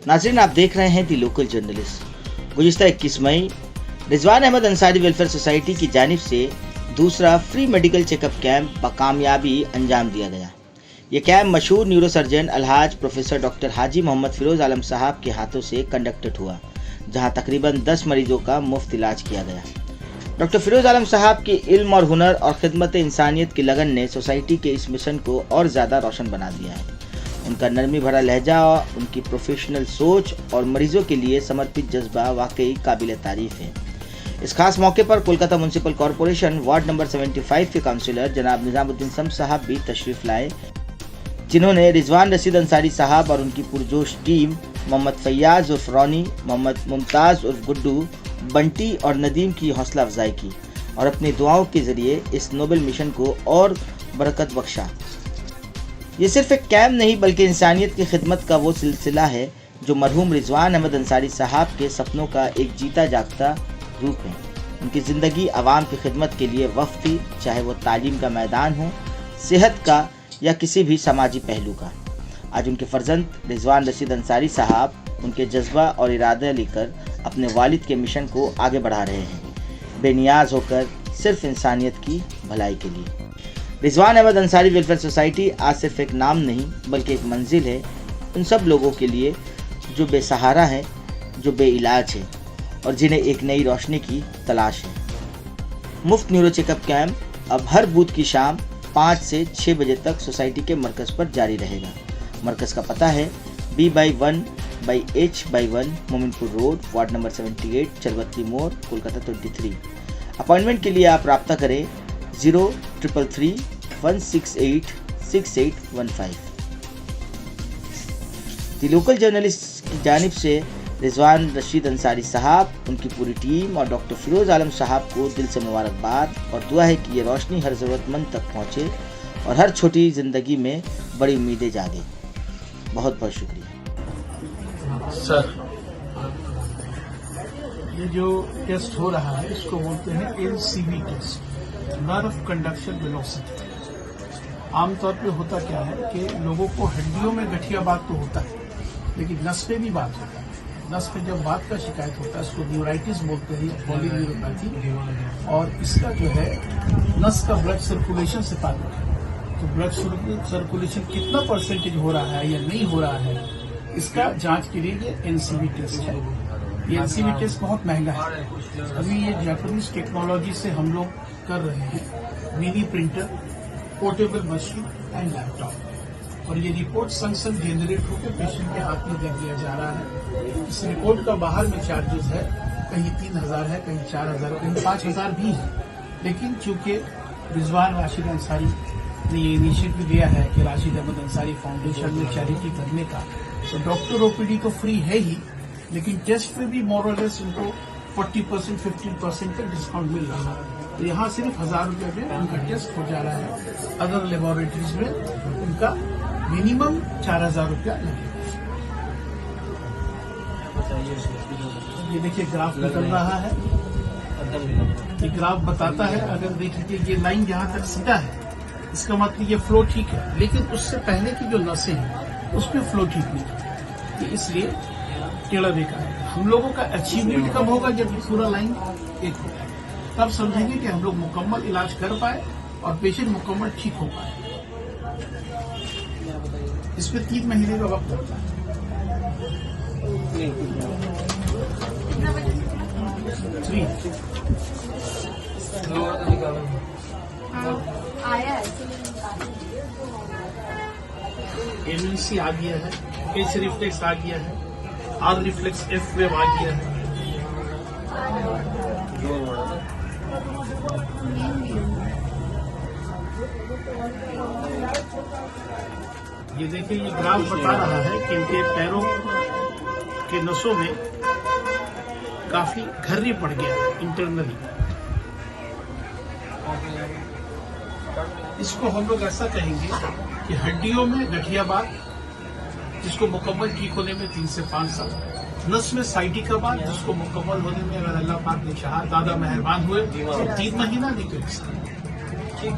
नाज़रीन, आप देख रहे हैं दी लोकल जर्नलिस्ट। गुज़िश्ता 21 मई रिजवान अहमद अंसारी वेलफेयर सोसाइटी की जानिब से दूसरा फ्री मेडिकल चेकअप कैंप बकामयाबी अंजाम दिया गया। ये कैंप मशहूर न्यूरोसर्जन अलहाज प्रोफेसर डॉक्टर हाजी मोहम्मद फिरोज आलम साहब के हाथों से कंडक्टेड हुआ, जहां तकरीबन 10 मरीजों का मुफ्त इलाज किया गया। डॉक्टर फिरोज आलम साहब के इल्म और हुनर और खिदमत इंसानियत की लगन ने सोसाइटी के इस मिशन को और ज़्यादा रोशन बना दिया है। उनका नरमी भरा लहजा, उनकी प्रोफेशनल सोच और मरीजों के लिए समर्पित जज्बा वाकई काबिल तारीफ है। इस खास मौके पर Kolkata municipal corporation ward number 75 के काउंसिलर जनाब निजामुद्दीन सम साहब भी तशरीफ लाए, जिन्होंने रिजवान रशीद अंसारी साहब और उनकी पुरजोश टीम मोहम्मद फैयाज उर्फ रौनी, मोहम्मद मुमताज़ उर्फ गुड्डू, बंटी और नदीम की हौसला अफजाई की और अपनी दुआओं के जरिए इस नोबल मिशन को और बरकत बख्शा। ये सिर्फ एक कैंप नहीं बल्कि इंसानियत की खिदमत का वो सिलसिला है जो मरहूम रिजवान अहमद अंसारी साहब के सपनों का एक जीता जागता रूप है। उनकी ज़िंदगी आवाम की खिदमत के लिए वक्फ थी, चाहे वो तालीम का मैदान हो, सेहत का या किसी भी समाजी पहलू का। आज उनके फर्जंद रिजवान रशीद अंसारी साहब उनके जज्बा और इरादा लेकर अपने वालिद के मिशन को आगे बढ़ा रहे हैं, बेनियाज होकर सिर्फ इंसानियत की भलाई के लिए। रिजवान अहमद अंसारी वेलफेयर सोसाइटी आज सिर्फ एक नाम नहीं बल्कि एक मंजिल है उन सब लोगों के लिए जो बेसहारा है, जो बेइलाज है और जिन्हें एक नई रोशनी की तलाश है। मुफ्त न्यूरो चेकअप कैंप अब हर बुध की शाम 5 से 6 बजे तक सोसाइटी के मरकज़ पर जारी रहेगा। मरकज़ का पता है B/1/H/1 Mominpur road, ward number 78, चरवत्ती मोड़, कोलकाता 23। अपॉइंटमेंट के लिए आप रब्ता करें 0333-168-6815। दी लोकल जर्नलिस्ट की जानिब से रिजवान रशीद अंसारी साहब, उनकी पूरी टीम और डॉक्टर फिरोज आलम साहब को दिल से मुबारकबाद और दुआ है कि ये रोशनी हर ज़रूरतमंद तक पहुँचे और हर छोटी ज़िंदगी में बड़ी उम्मीदें जागे। बहुत बहुत शुक्रिया सर। ये जो टेस्ट हो रहा है इसको बोलते हैं LCV टेस्ट, नर्व कंडक्शन वेलोसिटी। आमतौर पे होता क्या है कि लोगों को हड्डियों में गठियाबात तो होता है, लेकिन नस पे भी बात होता है। नस पे जब बात का शिकायत होता है इसको न्यूराइटिस बोलते हैं, पॉलीन्यूरोपैथी, और इसका जो है नस का ब्लड सर्कुलेशन से ताल्लुक है। तो ब्लड सर्कुलेशन कितना परसेंटेज हो रहा है या नहीं हो रहा है, इसका जांच के लिए ये LCV टेस्ट है। ये LCV टेस्ट बहुत महंगा है। अभी ये जापानीज टेक्नोलॉजी से हम लोग कर रहे हैं, mini printer, portable machine and laptop, और ये रिपोर्ट संग संग जनरेट होकर पेशेंट के हाथ में दे दिया जा रहा है। इस रिपोर्ट का बाहर में चार्जेस है, कहीं 3000 है, कहीं 4000, कहीं 5000 भी है। लेकिन चूंकि रिजवान राशिद अंसारी ने ये इनिशिएटिव लिया है कि राशिद अहमद अंसारी फाउंडेशन में चैरिटी करने का, तो डॉक्टर OPD तो फ्री है ही, लेकिन टेस्ट पे भी मोर और लेस उनको 40% 15% तक डिस्काउंट मिल रहा है। तो यहाँ सिर्फ 1000 रुपये में उनका टेस्ट हो जा रहा है। अदर लेबोरेटरीज में उनका मिनिमम 4000 रुपया लगेगा। ये देखिए ग्राफ निकल रहा है, ये ग्राफ बताता है, अगर देख लीजिए ये लाइन जहाँ तक सीधा है इसका मतलब ये फ्लो ठीक है, लेकिन उससे पहले की जो नसें हैं उसमें फ्लो ठीक नहीं है, तो इसलिए टेढ़ा बेकार है। हम लोगों का अचीवमेंट कब होगा, जब पूरा लाइन एक होगा, तब समझेंगे कि हम लोग मुकम्मल इलाज कर पाए और पेशेंट मुकम्मल ठीक हो पाए। इसमें 3 महीने का वक्त लगता है। MLC आ गया है, H रिफ्लेक्स आ गया है, R रिफ्लेक्स F वेव आ गया है। ये देखिए, ये ग्राफ बता रहा है कि इनके पैरों के नसों में काफी घर्री पड़ गया है इंटरनली। इसको हम लोग ऐसा कहेंगे कि हड्डियों में गठियाबात, जिसको मुकम्मल ठीक होने में 3 से 5 साल, नस में साइटिकाबात, जिसको मुकम्मल होने में अगर अल्लाह पाक ने चाहा, दादा मेहरबान हुए तो 3 महीना, नहीं तो 1 साल। ठीक।